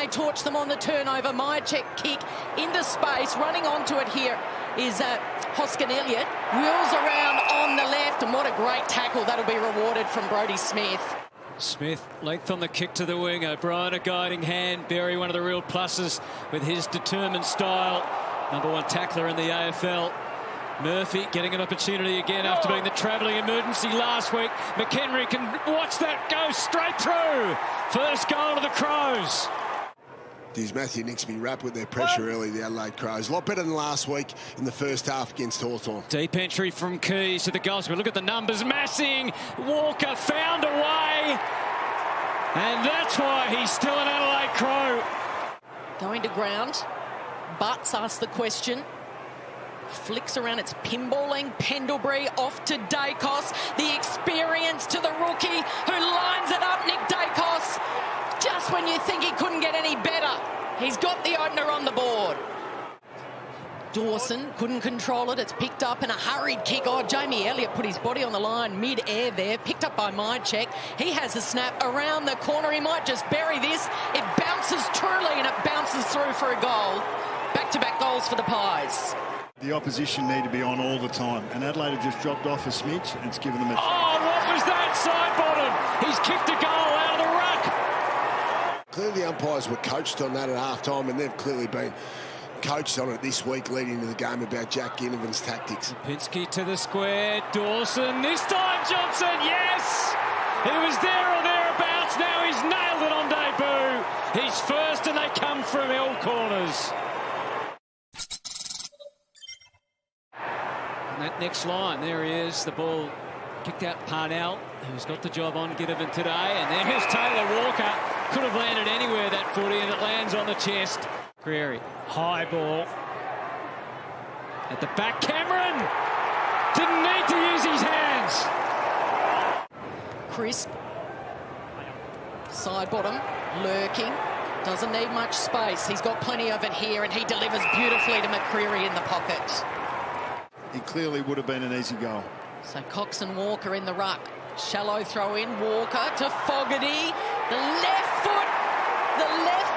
they torch them on the turnover. Myercheck kick into space. Running onto it here is Hoskin Elliott. Wheels around on the left, and what a great tackle. That'll be rewarded from Brodie Smith. Smith, length on the kick to the wing. O'Brien a guiding hand. Berry, one of the real pluses with his determined style. #1 tackler in the AFL. Murphy getting an opportunity again after being the travelling emergency last week. McHenry can watch that go straight through. First goal of the Crows. Geez, Matthew Nixby wrapped with their pressure early, the Adelaide Crows. A lot better than last week in the first half against Hawthorn. Deep entry from Keys to the goals. But look at the numbers massing. Walker found a way. And that's why he's still an Adelaide Crow. Going to ground. Butts asks the question. Flicks around, it's pinballing. Pendlebury off to Dacos. The experience to the rookie who lines it up, Nick Dacos. Just when you think he couldn't get any better, he's got the opener on the board. Dawson couldn't control it. It's picked up in a hurried kick. Oh, Jamie Elliott put his body on the line mid-air there. Picked up by Myercheck. He has a snap around the corner. He might just bury this. It bounces truly, and it bounces through for a goal. Back-to-back goals for the Pies. The opposition need to be on all the time, and Adelaide have just dropped off a smidge, and it's given them a... Oh, what was that side bottom? He's kicked a goal out of the ruck. Clearly the umpires were coached on that at half-time, and they've clearly been coached on it this week leading into the game about Jack Ginnivan's tactics. Pinsky to the square. Dawson, this time Johnson, yes! He was there or thereabouts. Now he's nailed it on debut. He's first, and they come from all corners. That next line, there he is, the ball kicked out Parnell, who's got the job on Ginnivan today, and there's Taylor Walker. Could have landed anywhere, that footy, and it lands on the chest. Creary, high ball. At the back, Cameron didn't need to use his hands. Crisp. Side bottom, lurking. Doesn't need much space. He's got plenty of it here, and he delivers beautifully to McCreary in the pocket. He clearly would have been an easy goal. So Cox and Walker in the ruck. Shallow throw in. Walker to Fogarty. The left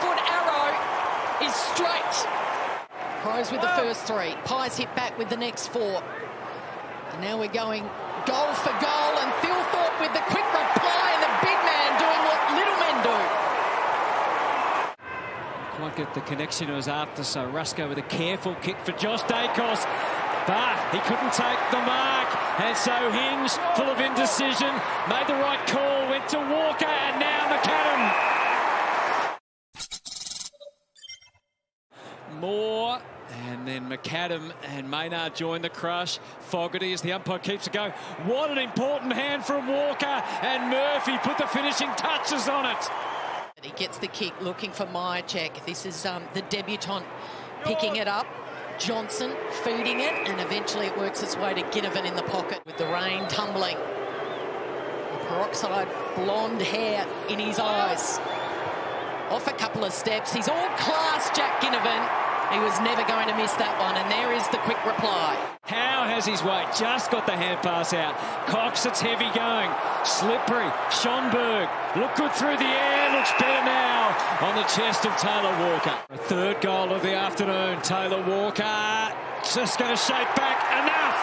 foot arrow is straight. Crows with the first three. Pies hit back with the next four. And now we're going goal for goal. And Phil Thorpe with the quick reply, and the big man doing what little men do. Quite get the connection it was after, so Rusco with a careful kick for Josh Dacos. But he couldn't take the mark, and so Hinge, full of indecision, made the right call, went to Walker, and now McAdam. Moore, and then McAdam and Maynard join the crush. Fogarty, as the umpire keeps it going. What an important hand from Walker, and Murphy put the finishing touches on it. He gets the kick, looking for Myercheck. This is the debutant picking it up. Johnson feeding it, and eventually it works its way to Ginnivan in the pocket with the rain tumbling. The peroxide blonde hair in his eyes. Off a couple of steps. He's all class, Jack Ginnivan. He was never going to miss that one, and there is the quick reply. Howe has his way, just got the hand pass out. Cox, it's heavy going. Slippery. Schonberg, look good through the air, looks better now on the chest of Taylor Walker. A third goal of the afternoon. Taylor Walker just going to shake back, enough.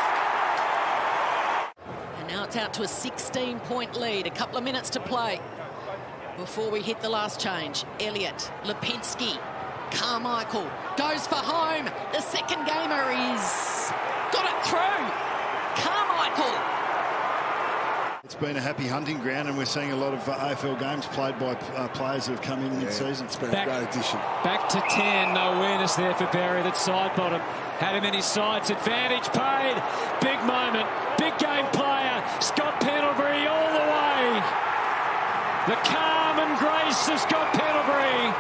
And now it's out to a 16-point lead. A couple of minutes to play before we hit the last change. Elliott, Lipinski, Carmichael goes for home. The second gamer is got it through. Carmichael. It's been a happy hunting ground, and we're seeing a lot of AFL games played by players that have come in mid-season. It's been a great addition. Back to 10. No awareness there for Barry. That side bottom had him in his sights. Advantage paid. Big moment. Big game player. Scott Pendlebury all the way. The calm and grace of Scott Pendlebury.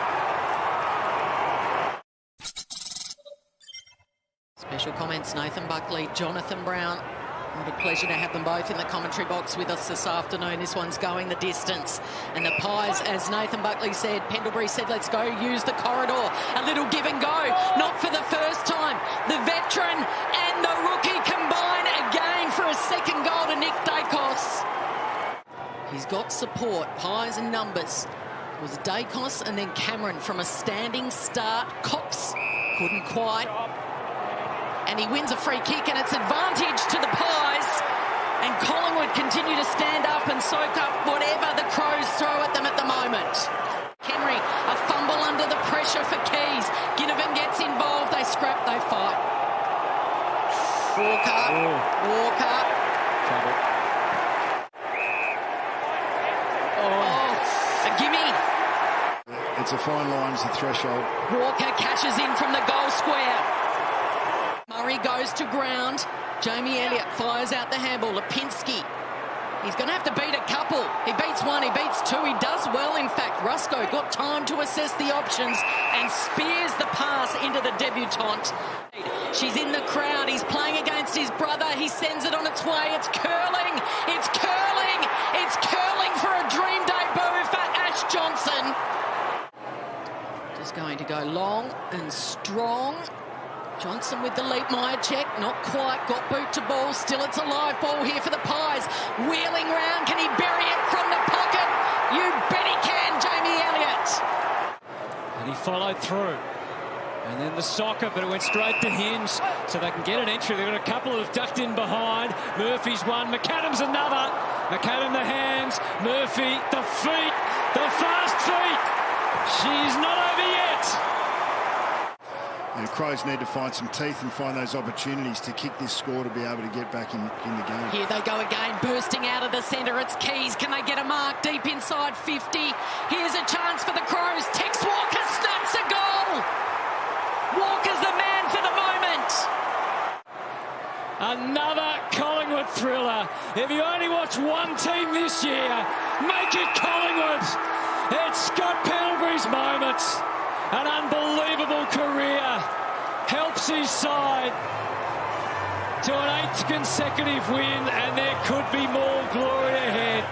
Special comments, Nathan Buckley, Jonathan Brown. What a pleasure to have them both in the commentary box with us this afternoon. This one's going the distance. And the Pies, as Nathan Buckley said, Pendlebury said, let's go, use the corridor. A little give and go, not for the first time. The veteran and the rookie combine again for a second goal to Nick Dacos. He's got support, Pies and numbers. It was Dacos and then Cameron from a standing start. Cox couldn't quite. And he wins a free kick, and it's advantage to the Pies. And Collingwood continue to stand up and soak up whatever the Crows throw at them at the moment. Henry, a fumble under the pressure for Keys. Ginnivan gets involved. They scrap, they fight. Walker. Trouble. A gimme. It's a fine line, it's a threshold. Walker cashes in from the goal square. Murray goes to ground. Jamie Elliott fires out the handball. Lipinski. He's going to have to beat a couple. He beats one, he beats two. He does well, in fact. Rusco got time to assess the options and spears the pass into the debutante. She's in the crowd. He's playing against his brother. He sends it on its way. It's curling. It's curling. It's curling for a dream debut for Ash Johnson. Just going to go long and strong. Johnson with the leap, Myercheck, not quite, got boot to ball, still it's a live ball here for the Pies. Wheeling round, can he bury it from the pocket? You bet he can, Jamie Elliott. And he followed through. And then the soccer, but it went straight to Hinge, so they can get an entry. They've got a couple who've ducked in behind. Murphy's one, McAdam's another. McAdam the hands, Murphy the feet, the fast feet. She's not over yet. And Crows need to find some teeth and find those opportunities to kick this score to be able to get back in the game. Here they go again, bursting out of the centre. It's Keys. Can they get a mark deep inside 50? Here's a chance for the Crows. Tex Walker snaps a goal. Walker's the man for the moment. Another Collingwood thriller. If you only watch one team this year, make it Collingwood. It's Scott Pendlebury's moment. An unbelievable career. Helps his side to an 8th consecutive win, and there could be more glory ahead.